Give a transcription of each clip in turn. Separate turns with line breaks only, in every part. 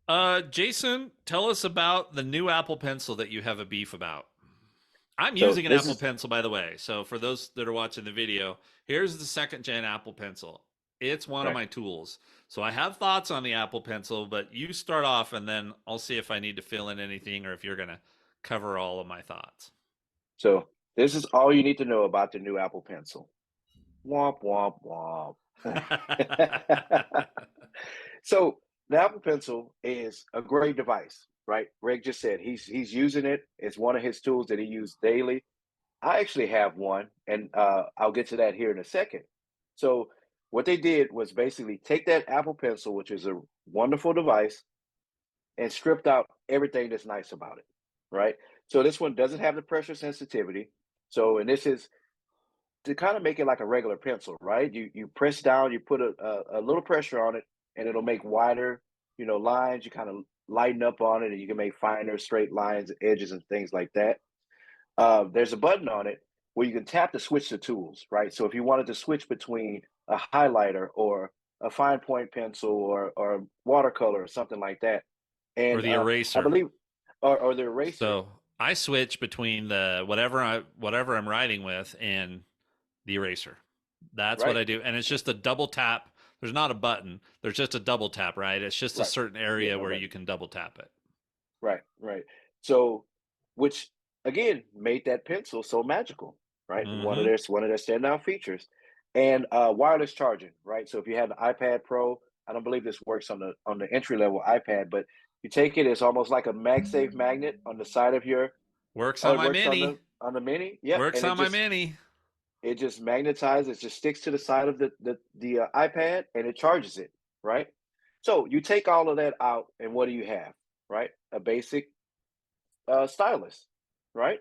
Jason, tell us about the new Apple Pencil that you have a beef about. I'm
So
using an
this
Apple
is
Pencil, by the way. So for those that are watching the video, here's the second gen Apple Pencil. It's one of
right.
my tools. So I have thoughts on the Apple Pencil, but you start off and then I'll see if I need to fill in anything or if you're going to cover all of my thoughts.
So this is all you need to know about the new Apple Pencil. Womp womp womp. So the Apple Pencil is a great device, right? Greg just said he's using it. It's one of his tools that he uses daily. I actually have one, and I'll get to that here in a second. So what they did was basically take that Apple Pencil, which is a wonderful device, and stripped out everything that's nice about it, right? So this one doesn't have the pressure sensitivity. So, and this is to kind of make it like a regular pencil, right? You press down, you put a little pressure on it, and it'll make wider, lines. You kind of lighten up on it, and you can make finer straight lines, edges, and things like that. There's a button on it where you can tap to switch the tools, right? So if you wanted to switch between a highlighter or a fine point pencil or watercolor or something like that,
Or
and
the
I
eraser.
believe, or the eraser,
So I switch between the whatever I'm writing with and the eraser. That's what
right?
I do. And it's just a double tap. There's not a button. There's just a double tap, right? It's just a
Right.
certain
Yeah,
area
no
where you
button.
can double tap it.
Right, right. So, which again made that pencil so magical, right?
Mm-hmm.
One of their standout features, and wireless charging, right? So if you have the iPad Pro, I don't believe this works on the entry level iPad, but you take it, it's almost like a MagSafe magnet on the side of your.
Works
Oh,
on
it
my
works
mini.
on the mini. Yep,
Works
and
on my mini.
it just magnetizes, it just sticks to the side of the iPad, and it charges it, right? So you take all of that out, and what do you have, right? A basic stylus, right?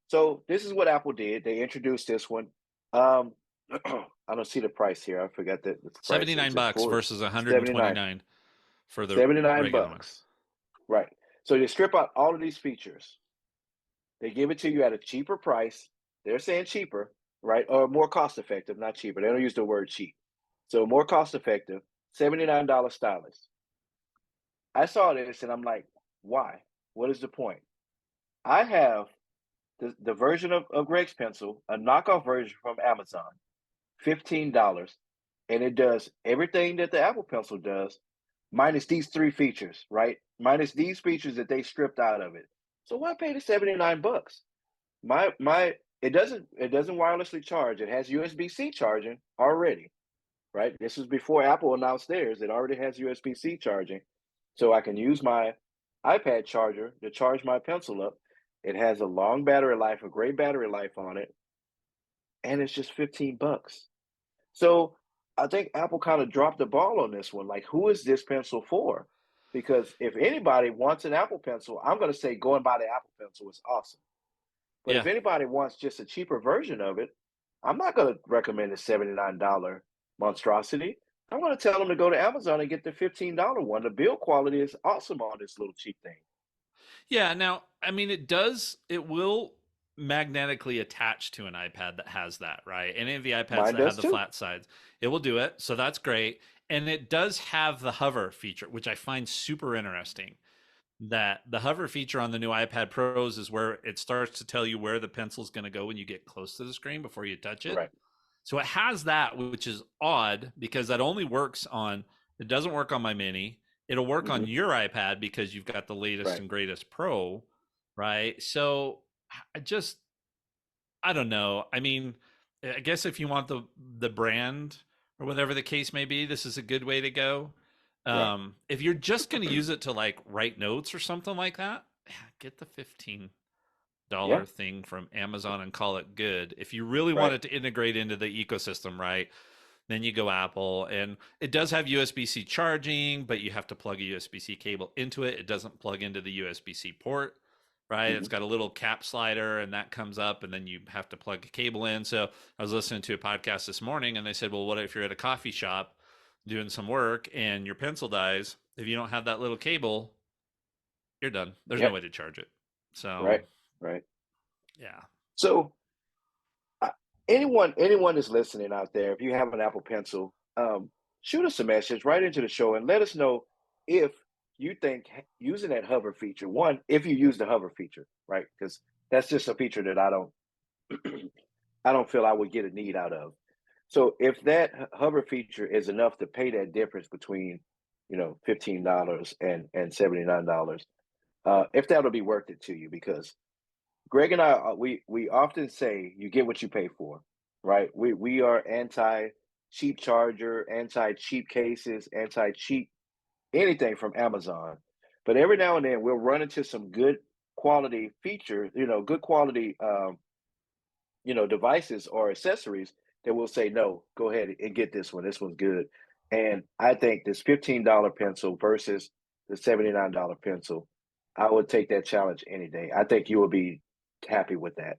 So this is what Apple did. They introduced this one. Um, I don't see the price here. I forgot the price. It's
79
just
bucks
pulled
versus
79,
129 for the
79
regular one.
bucks. Right. So they strip out all of these features. They give it to you at a cheaper price. They're saying cheaper, right? Or more cost effective, not cheaper. They don't use the word cheap. So more cost effective, $79 stylus. I saw this and I'm like, why? What is the point? I have the version of Greg's pencil, a knockoff version from Amazon, $15, and it does everything that the Apple Pencil does, minus these three features, right? Minus these features that they stripped out of it. So why pay the 79 bucks? My it doesn't wirelessly charge. It has USB-C charging already, right? This was before Apple announced theirs. It already has USB-C charging. So I can use my iPad charger to charge my pencil up. It has a long battery life, a great battery life on it, and it's just 15 bucks. So I think Apple kind of dropped the ball on this one. Like, who is this pencil for? Because if anybody wants an Apple Pencil, I'm going to say go and buy the Apple Pencil. It's awesome. But if
Yeah.
anybody wants just a cheaper version of it, I'm not going to recommend the $79 monstrosity. I'm going to tell them to go to Amazon and get the $15 one. The build quality is awesome on this little cheap thing.
Yeah. Now, I mean, it will magnetically attach to an iPad that has that, right? Any of the iPads
Mine
that have
does
the
too.
flat sides, it will do it. So that's great. And it does have the hover feature, which I find super interesting. That the hover feature on the new iPad Pros is where it starts to tell you where the pencil's going to go when you get close to the screen before you touch it.
Right.
So it has that, which is odd because that only works on, it doesn't work on my mini. It'll work on
Hmm.
your iPad because you've got the latest
Right.
and greatest Pro, right? So I just, I don't know. I mean, I guess if you want the brand or whatever the case may be, this is a good way to go.
Right.
If you're just going to use it to like write notes or something like that, yeah, get the $15
Yeah.
thing from Amazon and call it good. If you really want
Right.
it to integrate into the ecosystem, right, then you go Apple. And it does have USB-C charging, but you have to plug a USB-C cable into it. It doesn't plug into the USB-C port, right? It's
Hmm.
got a little cap slider and that comes up and then you have to plug a cable in. So I was listening to a podcast this morning and they said, well, what if you're at a coffee shop doing some work and your pencil dies? If you don't have that little cable, you're done. There's no
Yep.
way to charge it. So
Right. Right.
yeah.
So uh, anyone that's listening out there, if you have an Apple Pencil, shoot us a message right into the show and let us know if you think using that hover feature, one, if you use the hover feature, right? Because that's just a feature that I don't feel I would get a need out of. So if that hover feature is enough to pay that difference between, $15 and $79, if that'll be worth it to you, because Greg and I, we often say you get what you pay for, right? We are anti cheap charger, anti cheap cases, anti cheap anything from Amazon. But every now and then we'll run into some good quality features, good quality devices or accessories that will say, no, go ahead and get this one. This one's good. And I think this $15 pencil versus the $79 pencil, I would take that challenge any day. I think you will be happy with that.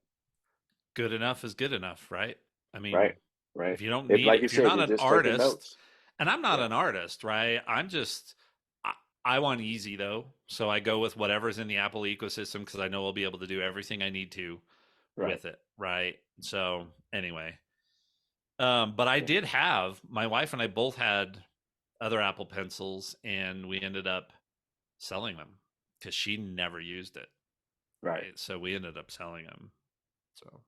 Good enough is good enough, right? I
Right.
mean,
Right.
if you don't
If,
need
like
it,
you
if you're
said,
not
you're
an
just taking
artist,
notes.
and I'm not
Yeah.
an artist, right? I, I want easy though. So I go with whatever's in the Apple ecosystem because I know I'll be able to do everything I need to
Right.
with it, right? So anyway, but I
Yeah.
did have my wife and I both had other Apple pencils, and we ended up selling them because she never used it,
Right.
right? So we ended up selling them. So